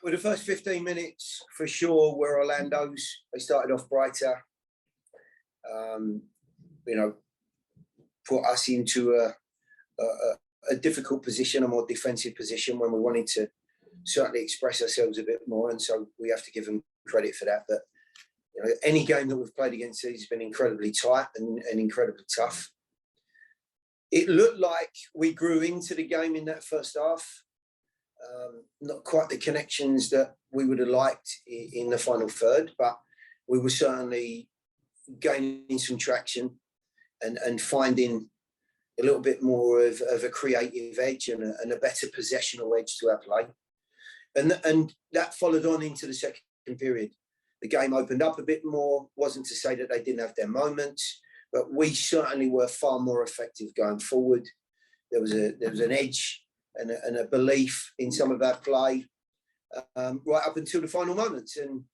Well, the first 15 minutes for sure were Orlando's. They started off brighter. Put us into a difficult position, a more defensive position when we wanted to certainly express ourselves a bit more. And so we have to give them credit for that. But any game that we've played against these has been incredibly tight and incredibly tough. It looked like we grew into the game in that first half. Not quite the connections that we would have liked in the final third, but we were certainly gaining some traction and finding a little bit more of a creative edge and a better possessional edge to our play. And that followed on into the second period. The game opened up a bit more. Wasn't to say that they didn't have their moments, but we certainly were far more effective going forward. There was an edge and a belief in some of our play right up until the final moments. And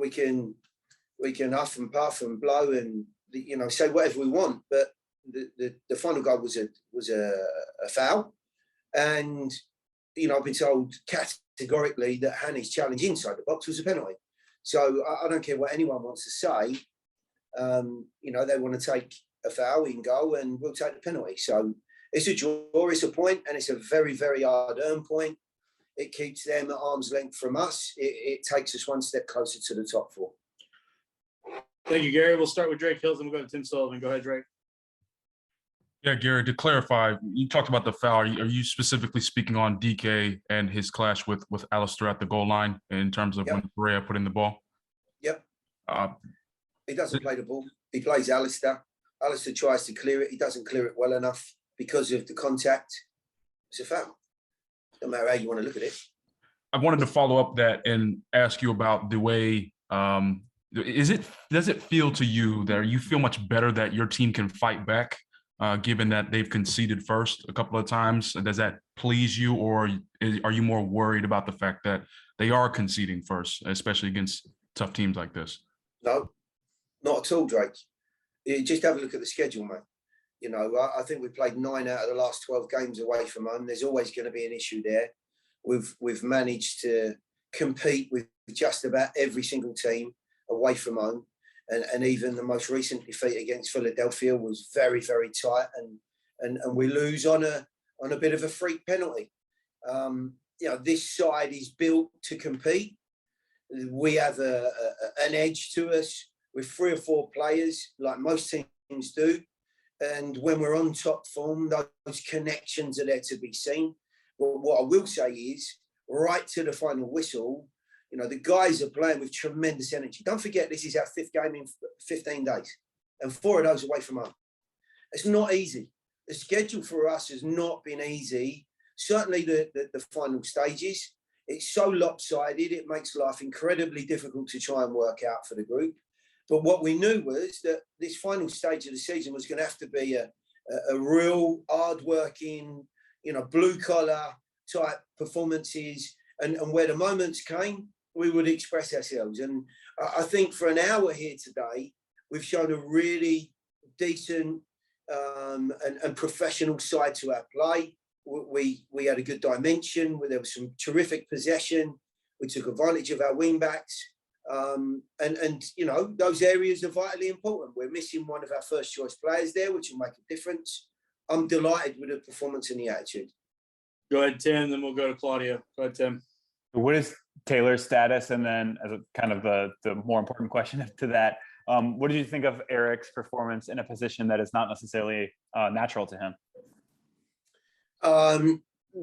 we can huff and puff and blow and say whatever we want, but the final goal was a foul, and I've been told categorically that Hany's challenge inside the box was a penalty. So I don't care what anyone wants to say. They want to take a foul in goal, and we'll take the penalty. So it's a draw, it's a point, and it's a very, very hard-earned point. It keeps them at arm's length from us. It takes us one step closer to the top four. Thank you, Gary. We'll start with Drake Hills, and we'll go to Tim Sullivan. Go ahead, Drake. Yeah, Gary, to clarify, you talked about the foul. Are you specifically speaking on DK and his clash with Alistair at the goal line in terms of when Pereira put in the ball? Yep. He doesn't play the ball. He plays Alistair. Alistair tries to clear it. He doesn't clear it well enough because of the contact. It's a foul. No matter how you want to look at it. I wanted to follow up that and ask you about the way does it feel to you that you feel much better that your team can fight back, given that they've conceded first a couple of times? Does that please you, or are you more worried about the fact that they are conceding first, especially against tough teams like this? No, not at all, Drake. Just have a look at the schedule, mate. I think we played 9 out of the last 12 games away from home. There's always going to be an issue there. We've managed to compete with just about every single team away from home, and even the most recent defeat against Philadelphia was very, very tight, and we lose on a bit of a freak penalty. This side is built to compete. We have an edge to us with 3 or 4 players, like most teams do. And when we're on top form, those connections are there to be seen. But what I will say is, right to the final whistle, the guys are playing with tremendous energy. Don't forget, this is our 5th game in 15 days, and 4 of those away from home. It's not easy. The schedule for us has not been easy. Certainly the final stages. It's so lopsided, it makes life incredibly difficult to try and work out for the group. But what we knew was that this final stage of the season was going to have to be a real hard-working, blue-collar type performances. And where the moments came, we would express ourselves. And I think for an hour here today, we've shown a really decent and professional side to our play. We had a good dimension, where there was some terrific possession. We took advantage of our wing-backs. Those areas are vitally important. We're missing one of our first choice players there, which will make a difference. I'm delighted with the performance and the attitude. Go ahead, Tim, then we'll go to Claudio. Go ahead, Tim. What is Taylor's status? And then as a kind of the more important question to that, what did you think of Eric's performance in a position that is not necessarily natural to him?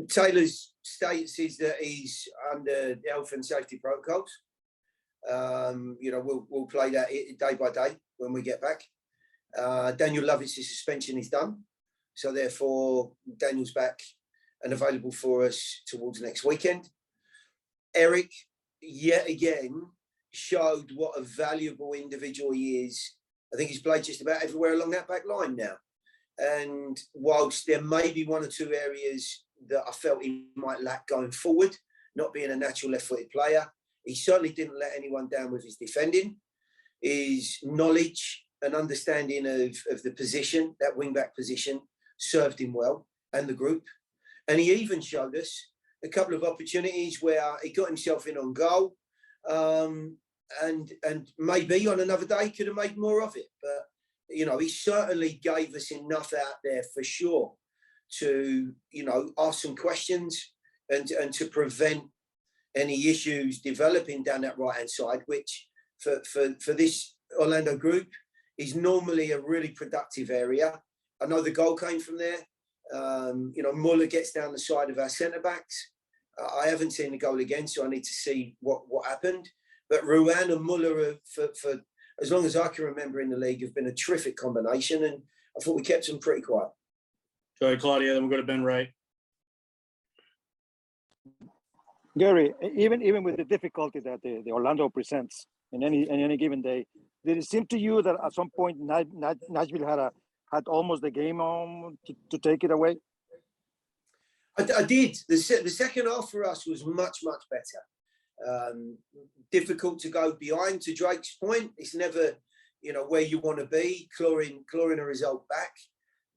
Taylor's status is that he's under health and safety protocols. We'll play that day by day when we get back. Daniel Lovitz's suspension is done, so therefore Daniel's back and available for us towards next weekend. Eric, yet again, showed what a valuable individual he is. I think he's played just about everywhere along that back line now. And whilst there may be 1 or 2 areas that I felt he might lack going forward, not being a natural left-footed player, he certainly didn't let anyone down with his defending. His knowledge and understanding of the position, that wing-back position, served him well and the group. And he even showed us a couple of opportunities where he got himself in on goal, and maybe on another day could have made more of it. But he certainly gave us enough out there for sure to ask some questions and to prevent any issues developing down that right hand side, which for this Orlando group is normally a really productive area. I know the goal came from there. Muller gets down the side of our centre backs. I haven't seen the goal again, so I need to see what happened. But Ruan and Muller, for as long as I can remember in the league, have been a terrific combination, and I thought we kept them pretty quiet. Go ahead, Claudia. Then we'll go to Ben Wright. Gary, even with the difficulty that the Orlando presents in any given day, did it seem to you that at some point Nashville had almost the game on to take it away? I did. The second half for us was much better. Difficult to go behind. To Drake's point, it's never where you want to be, clawing a result back.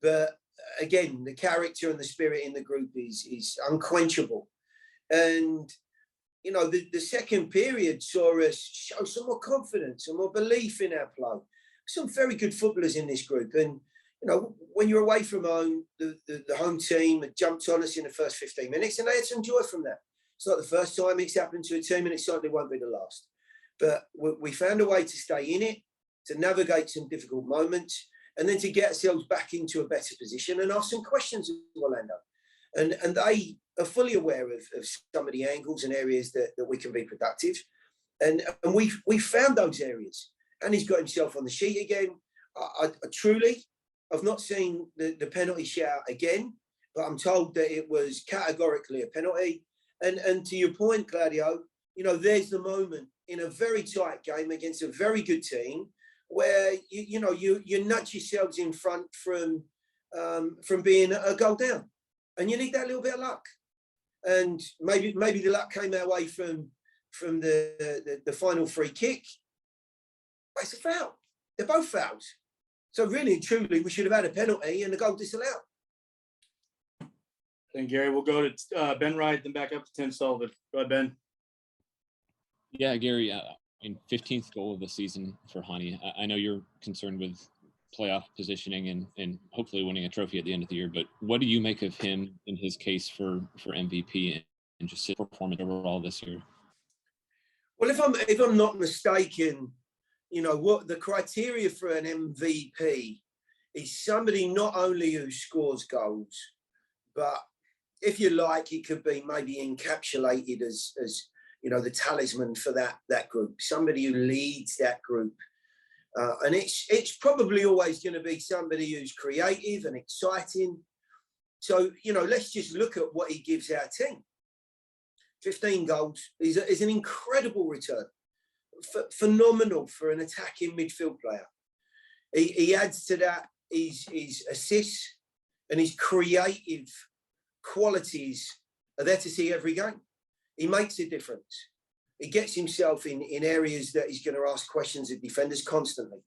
But again, the character and the spirit in the group is unquenchable. And the second period saw us show some more confidence, some more belief in our play. Some very good footballers in this group, and when you're away from home, the home team had jumped on us in the first 15 minutes, and they had some joy from that. It's not the first time it's happened to a team, and it certainly won't be the last. But we found a way to stay in it, to navigate some difficult moments, and then to get ourselves back into a better position and ask some questions of Orlando. And they are fully aware of some of the angles and areas that we can be productive. And we found those areas. And he's got himself on the sheet again. I've not seen the penalty shout again, but I'm told that it was categorically a penalty. And to your point, Claudio, there's the moment in a very tight game against a very good team where you nudge yourselves in front from being a goal down, and you need that little bit of luck. And maybe the luck came our way from the final free kick. But it's a foul. They're both fouls. So really and truly, we should have had a penalty and a goal disallowed. Then Gary, we'll go to Ben Wright, then back up to Tim Sullivan. Go ahead, Ben. Yeah, Gary, 15th goal of the season for Hany. I know you're concerned with playoff positioning and hopefully winning a trophy at the end of the year, but what do you make of him in his case for MVP and just his performance overall this year? Well, if I'm not mistaken, what the criteria for an MVP is somebody not only who scores goals, but if you like, it could be maybe encapsulated as the talisman for that group, somebody who leads that group. And it's probably always going to be somebody who's creative and exciting. So, let's just look at what he gives our team. 15 goals is an incredible return. Phenomenal for an attacking midfield player. He adds to that his assists and his creative qualities are there to see every game. He makes a difference. He gets himself in areas that he's going to ask questions of defenders constantly.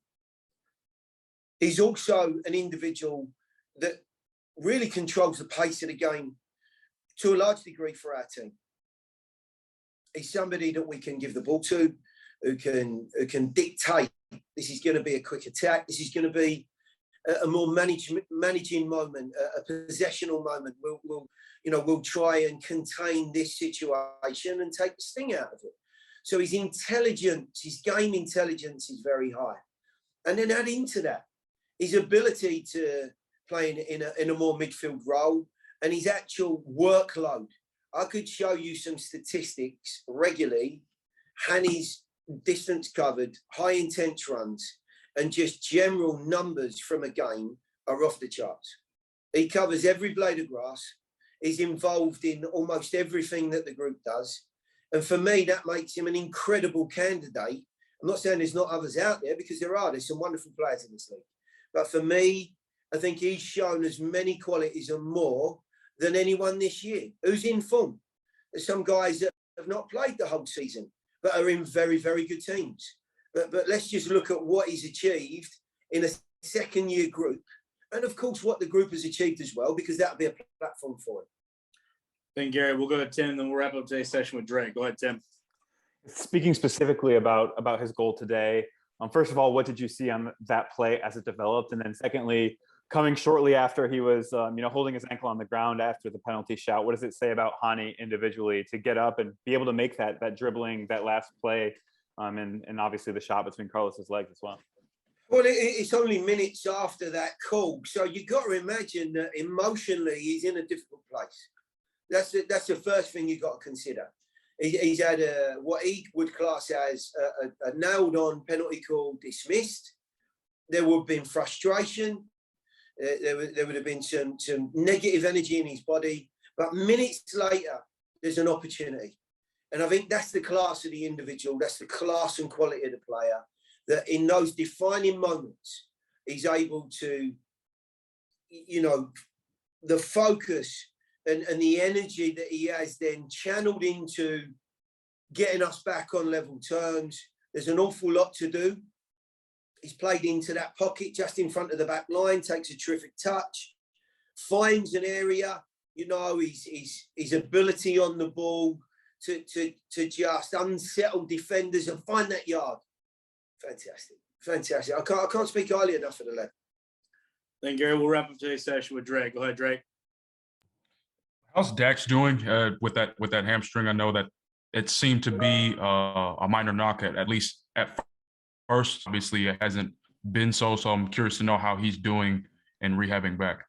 He's also an individual that really controls the pace of the game to a large degree for our team. He's somebody that we can give the ball to, who can dictate. This is going to be a quick attack. This is going to be a more managing moment, a possessional moment. We'll try and contain this situation and take the sting out of it. So his intelligence, his game intelligence is very high. And then add into that his ability to play in a more midfield role and his actual workload. I could show you some statistics regularly. Hany's distance covered, high intense runs, and just general numbers from a game are off the charts. He covers every blade of grass. He's involved in almost everything that the group does. And for me, that makes him an incredible candidate. I'm not saying there's not others out there, because there's some wonderful players in this league. But for me, I think he's shown as many qualities and more than anyone this year who's in form. There's some guys that have not played the whole season, but are in very, very good teams. But let's just look at what he's achieved in a second-year group. And, of course, what the group has achieved as well, because that'll be a platform for him. Thank you, Gary. We'll go to Tim, and then we'll wrap up today's session with Drake. Go ahead, Tim. Speaking specifically about his goal today, first of all, what did you see on that play as it developed? And then secondly, coming shortly after he was, holding his ankle on the ground after the penalty shout, what does it say about Hany individually to get up and be able to make that dribbling, that last play, and obviously the shot between Carlos's legs as well? Well, it's only minutes after that call, so you've got to imagine that emotionally he's in a difficult place. That's the first thing you've got to consider. He's had what he would class as a nailed-on penalty call dismissed. There would have been frustration. There would have been some negative energy in his body. But minutes later, there's an opportunity. And I think that's the class of the individual. That's the class and quality of the player, that in those defining moments, he's able to, the focus and the energy that he has then channeled into getting us back on level terms. There's an awful lot to do. He's played into that pocket just in front of the back line, takes a terrific touch, finds an area, his ability on the ball to just unsettle defenders and find that yard. Fantastic. I can't speak highly enough of the lad. Thank you, Gary. We'll wrap up today's session with Drake. Go ahead, Drake. How's Dax doing with that hamstring? I know that it seemed to be a minor knock at least at first. Obviously, it hasn't been so I'm curious to know how he's doing and rehabbing back.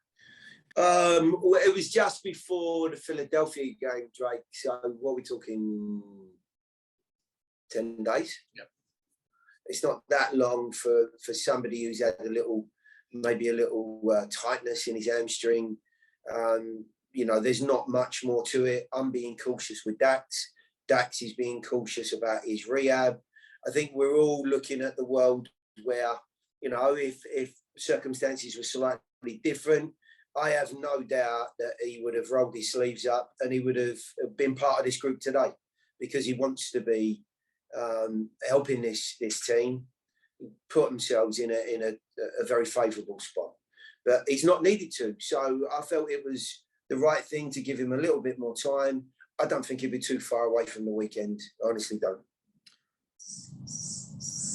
It was just before the Philadelphia game, Drake. So what are we talking? 10 days? Yep. It's not that long for somebody who's had maybe a little tightness in his hamstring. There's not much more to it. I'm being cautious with Dax. Dax is being cautious about his rehab. I think we're all looking at the world where, if circumstances were slightly different, I have no doubt that he would have rolled his sleeves up and he would have been part of this group today, because he wants to be helping this team put themselves in a very favourable spot. But he's not needed to. So I felt it was the right thing to give him a little bit more time. I don't think he'd be too far away from the weekend. I honestly don't.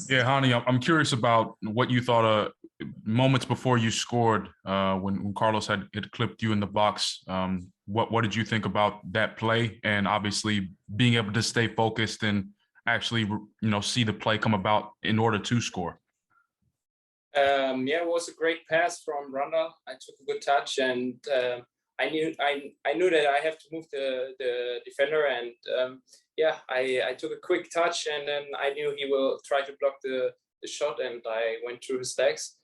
Yeah, Hany, I'm curious about what you thought moments before you scored when Carlos had clipped you in the box. What did you think about that play, and obviously being able to stay focused and actually see the play come about in order to score? It was a great pass from Randall. I took a good touch, and I knew that I have to move the defender, and I took a quick touch, and then I knew he will try to block the shot, and I went through his legs.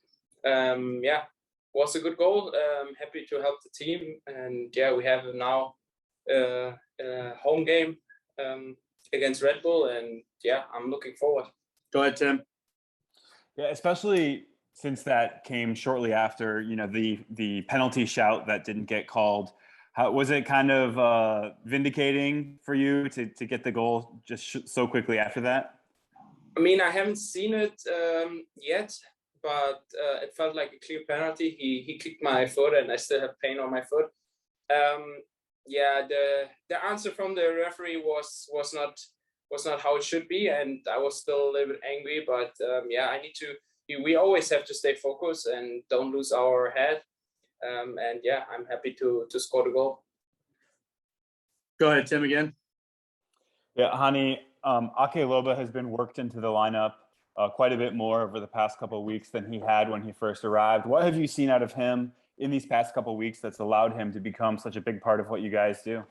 Was a good goal. Happy to help the team, and we have now a home game against Red Bull, and I'm looking forward. Go ahead, Tim. Yeah, especially since that came shortly after, the penalty shout that didn't get called. How was it kind of vindicating for you to get the goal just so quickly after that? I mean, I haven't seen it yet, but it felt like a clear penalty. He kicked my foot, and I still have pain on my foot. The answer from the referee was not how it should be, and I was still a little bit angry. But we always have to stay focused and don't lose our head. I'm happy to score the goal. Go ahead, Tim, again. Yeah, Hany, Ake Loba has been worked into the lineup quite a bit more over the past couple of weeks than he had when he first arrived. What have you seen out of him in these past couple of weeks that's allowed him to become such a big part of what you guys do?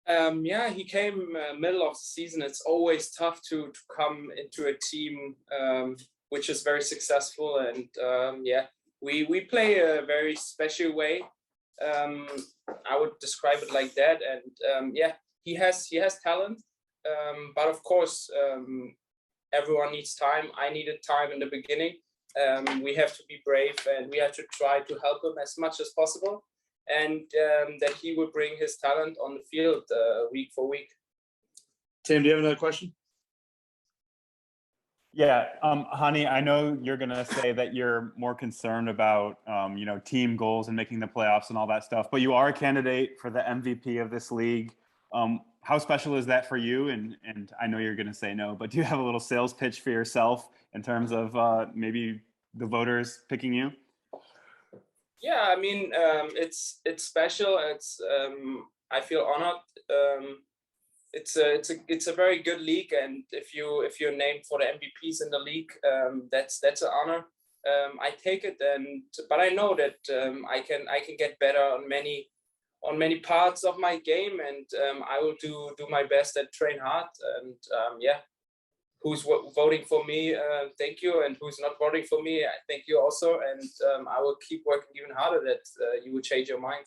He came middle of the season. It's always tough to come into a team which is very successful, and we play a very special way. I would describe it like that, and he has talent, but of course everyone needs time. I needed time in the beginning. We have to be brave, and we have to try to help him as much as possible, and that he will bring his talent on the field week for week. Tim, do you have another question? Yeah, Hani, I know you're gonna say that you're more concerned about team goals and making the playoffs and all that stuff, but you are a candidate for the MVP of this league. How special is that for you? And I know you're gonna say no, but do you have a little sales pitch for yourself in terms of maybe the voters picking you? Yeah, I mean, it's special. I feel honored. It's a very good league, and if you're named for the MVPs in the league, that's an honor. I take it, but I know that I can get better on many parts of my game, and I will do my best and train hard. And yeah, who's voting for me? Thank you, and who's not voting for me? I thank you also, and I will keep working even harder that you will change your mind.